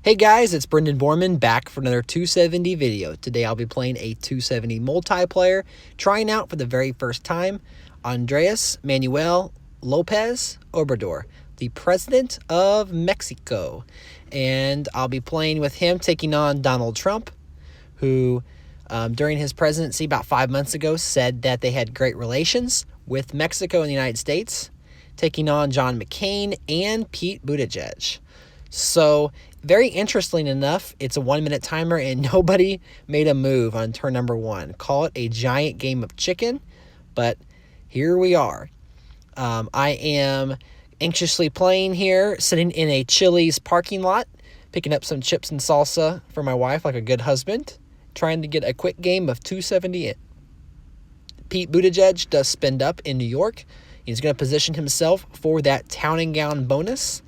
Hey guys, it's Brendan Borman back for another 270 video. Today I'll be playing a 270 multiplayer, trying out for the very first time Andres Manuel Lopez Obrador, the president of Mexico. And I'll be playing with him, taking on Donald Trump, who during his presidency about 5 months ago said that they had great relations with Mexico and the United States, taking on John McCain and Pete Buttigieg. So, very interesting enough, it's a 1-minute timer and nobody made a move on turn number 1. Call it a giant game of chicken, but here we are. I am anxiously playing here, sitting in a Chili's parking lot, picking up some chips and salsa for my wife like a good husband, trying to get a quick game of 270 in. Pete Buttigieg does spend up in New York. He's going to position himself for that town and gown bonus.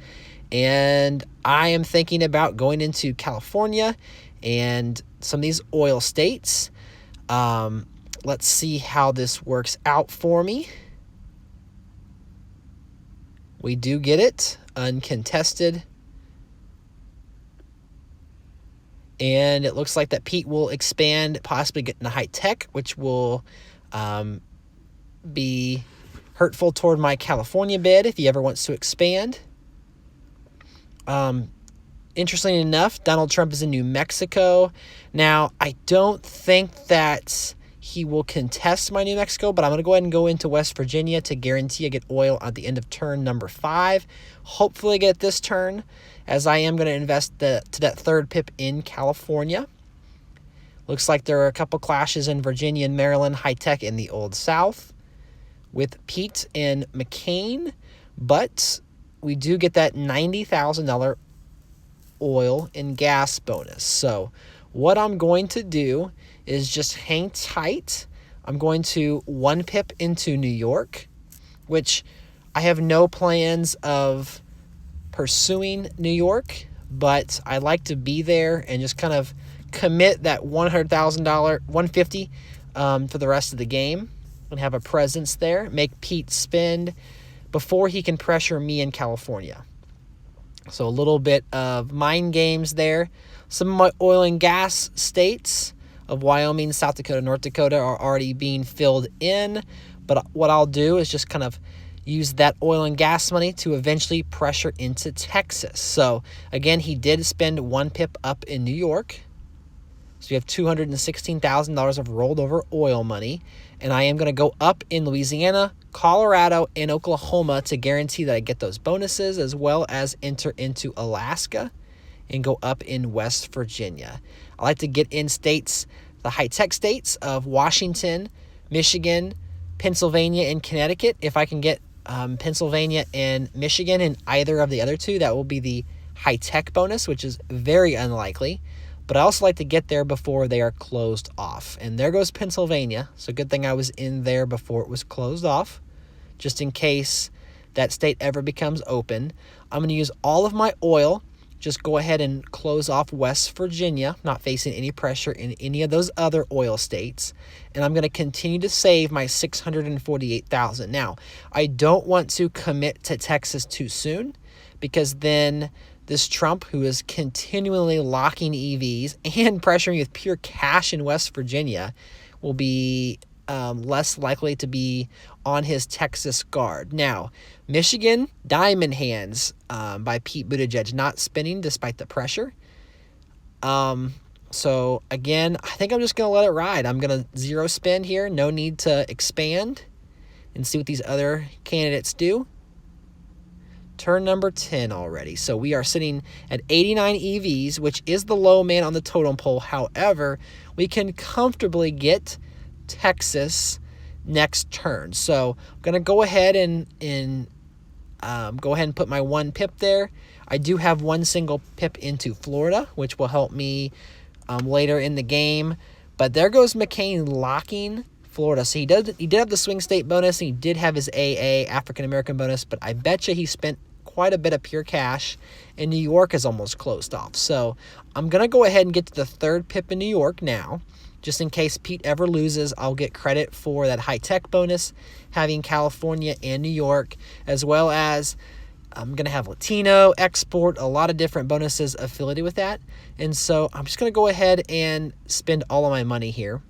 And I am thinking about going into California and some of these oil states. Let's see how this works out for me. We do get it, uncontested. And it looks like that Pete will expand, possibly getting a high tech, which will be hurtful toward my California bid if he ever wants to expand. Interestingly enough, Donald Trump is in New Mexico. Now, I don't think that he will contest my New Mexico, but I'm going to go ahead and go into West Virginia to guarantee I get oil at the end of turn number 5. Hopefully get this turn, as I am going to invest to that third pip in California. Looks like there are a couple clashes in Virginia and Maryland, high-tech in the Old South, with Pete and McCain, but we do get that $90,000 oil and gas bonus. So what I'm going to do is just hang tight. I'm going to 1 pip into New York, which I have no plans of pursuing New York, but I like to be there and just kind of commit that $100,000, $150 for the rest of the game and have a presence there, make Pete spend before he can pressure me in California. So a little bit of mind games there. Some of my oil and gas states of Wyoming, South Dakota, North Dakota are already being filled in. But what I'll do is just kind of use that oil and gas money to eventually pressure into Texas. So again, he did spend 1 pip up in New York. So we have $216,000 of rolled over oil money. And I am going to go up in Louisiana, Colorado, and Oklahoma to guarantee that I get those bonuses, as well as enter into Alaska and go up in West Virginia. I like to get in states, the high-tech states of Washington, Michigan, Pennsylvania, and Connecticut. If I can get Pennsylvania and Michigan in either of the other two, that will be the high-tech bonus, which is very unlikely. But I also like to get there before they are closed off. And there goes Pennsylvania. So good thing I was in there before it was closed off, just in case that state ever becomes open. I'm going to use all of my oil. Just go ahead and close off West Virginia, not facing any pressure in any of those other oil states. And I'm going to continue to save my $648,000. Now, I don't want to commit to Texas too soon, because then this Trump, who is continually locking EVs and pressuring with pure cash in West Virginia, will be less likely to be on his Texas guard. Now, Michigan, Diamond Hands by Pete Buttigieg, not spinning despite the pressure. So, again, I think I'm just going to let it ride. I'm going to zero spin here. No need to expand and see what these other candidates do. Turn number 10 already. So we are sitting at 89 EVs, which is the low man on the totem pole. However, we can comfortably get Texas next turn. So I'm going to go ahead and put my 1 pip there. I do have 1 single pip into Florida, which will help me later in the game. But there goes McCain locking Florida. So he did have the swing state bonus, and he did have his AA African American bonus, but I bet you he spent quite a bit of pure cash, and New York is almost closed off. So I'm going to go ahead and get to the 3rd pip in New York now, just in case Pete ever loses. I'll get credit for that high-tech bonus, having California and New York, as well as I'm going to have Latino, export, a lot of different bonuses affiliated with that. And so I'm just going to go ahead and spend all of my money here.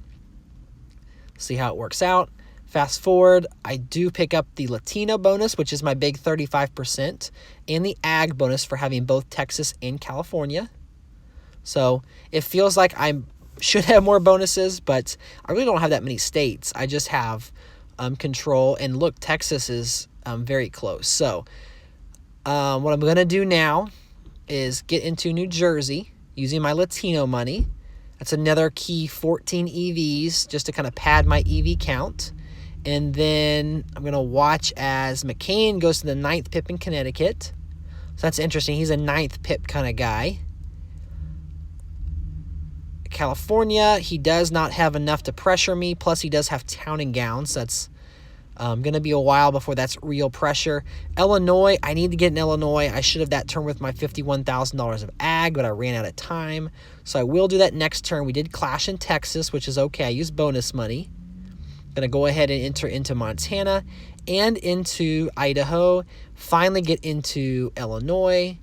See how it works out. Fast forward, I do pick up the Latino bonus, which is my big 35%, and the ag bonus for having both Texas and California. So it feels like I should have more bonuses, but I really don't have that many states. I just have control. And look, Texas is very close. So what I'm going to do now is get into New Jersey using my Latino money. That's another key 14 EVs just to kind of pad my EV count. And then I'm going to watch as McCain goes to the 9th pip in Connecticut. So that's interesting. He's a 9th pip kind of guy. California, he does not have enough to pressure me. Plus, he does have town and gowns. So that's going to be a while before that's real pressure. Illinois, I need to get in Illinois. I should have that turn with my $51,000 of ag, but I ran out of time. So I will do that next turn. We did clash in Texas, which is okay. I used bonus money. Going to go ahead and enter into Montana and into Idaho. Finally get into Illinois.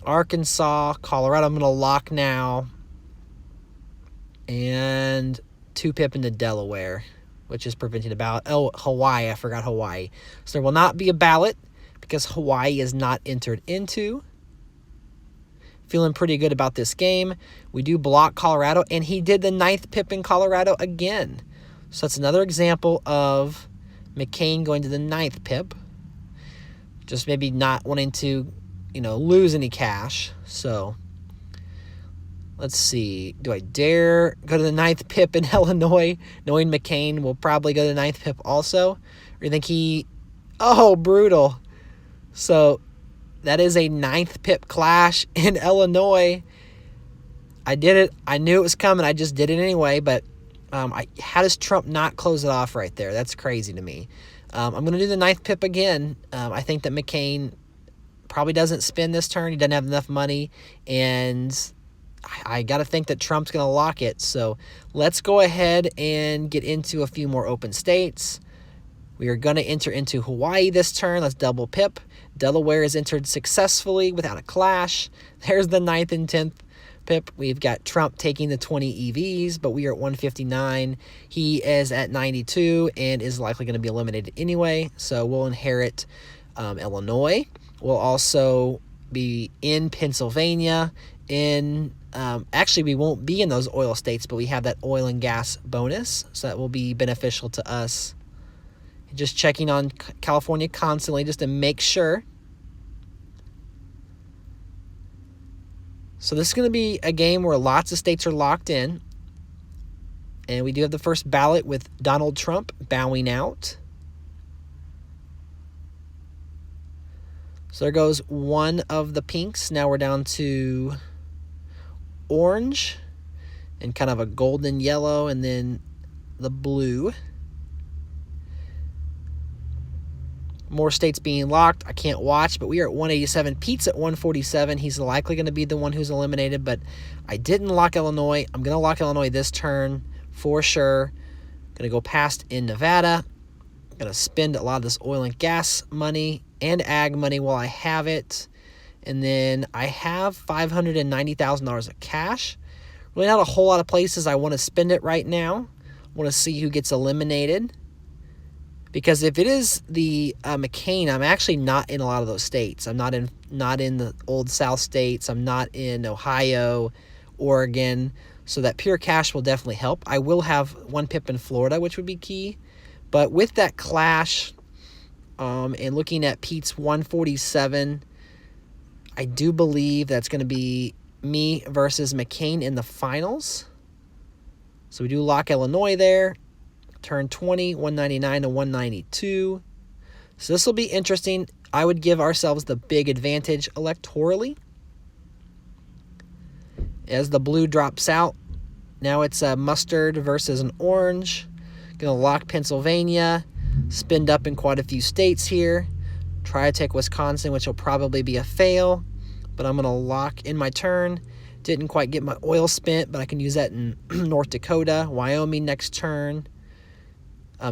Arkansas, Colorado, I'm going to lock now. And 2 pip into Delaware, which is preventing a ballot. Oh, Hawaii, I forgot Hawaii. So there will not be a ballot because Hawaii is not entered into. Feeling pretty good about this game. We do block Colorado, and he did the 9th pip in Colorado again. So that's another example of McCain going to the 9th pip. Just maybe not wanting to, lose any cash. So let's see. Do I dare go to the 9th pip in Illinois, knowing McCain will probably go to the 9th pip also? Or you think he... Oh, brutal. So that is a 9th pip clash in Illinois. I did it. I knew it was coming. I just did it anyway. But how does Trump not close it off right there? That's crazy to me. I'm going to do the 9th pip again. I think that McCain probably doesn't spin this turn. He doesn't have enough money. And I got to think that Trump's going to lock it. So let's go ahead and get into a few more open states. We are going to enter into Hawaii this turn. Let's double pip. Delaware is entered successfully without a clash. There's the 9th and 10th pip. We've got Trump taking the 20 EVs, but we are at 159. He is at 92 and is likely going to be eliminated anyway. So we'll inherit Illinois. We'll also be in Pennsylvania. Actually, we won't be in those oil states, but we have that oil and gas bonus. So that will be beneficial to us. Just checking on California constantly just to make sure. So this is going to be a game where lots of states are locked in. And we do have the first ballot with Donald Trump bowing out. So there goes one of the pinks. Now we're down to orange and kind of a golden yellow and then the blue. More states being locked. I can't watch, but we are at 187. Pete's at 147. He's likely going to be the one who's eliminated, but I didn't lock Illinois. I'm going to lock Illinois this turn for sure. Going to go past in Nevada. Going to spend a lot of this oil and gas money and ag money while I have it. And then I have $590,000 of cash. Really not a whole lot of places I want to spend it right now. I want to see who gets eliminated. Because if it is the McCain, I'm actually not in a lot of those states. I'm not in the old South states. I'm not in Ohio, Oregon. So that pure cash will definitely help. I will have 1 pip in Florida, which would be key. But with that clash and looking at Pete's 147, I do believe that's going to be me versus McCain in the finals. So we do lock Illinois there. Turn 20, 199 to 192. So this will be interesting. I would give ourselves the big advantage electorally. As the blue drops out, now it's a mustard versus an orange. Going to lock Pennsylvania. Spend up in quite a few states here. Try to take Wisconsin, which will probably be a fail. But I'm going to lock in my turn. Didn't quite get my oil spent, but I can use that in North Dakota. Wyoming next turn.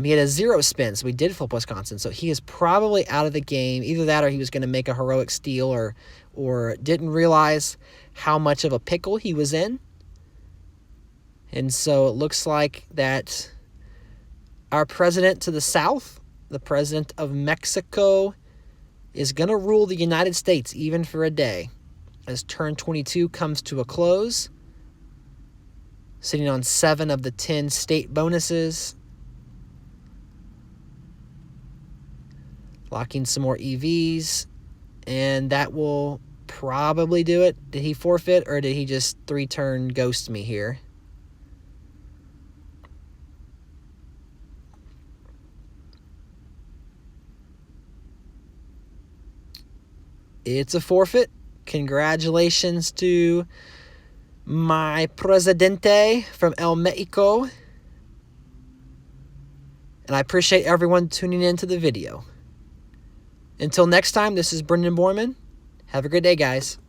He had a 0 spin, so he did flip Wisconsin. So he is probably out of the game. Either that or he was going to make a heroic steal or didn't realize how much of a pickle he was in. And so it looks like that our president to the south, the president of Mexico, is going to rule the United States even for a day as turn 22 comes to a close, sitting on 7 of the 10 state bonuses. Locking some more EVs, and that will probably do it. Did he forfeit, or did he just 3-turn ghost me here? It's a forfeit. Congratulations to my Presidente from El Mexico. And I appreciate everyone tuning in to the video. Until next time, this is Brendan Borman. Have a good day, guys.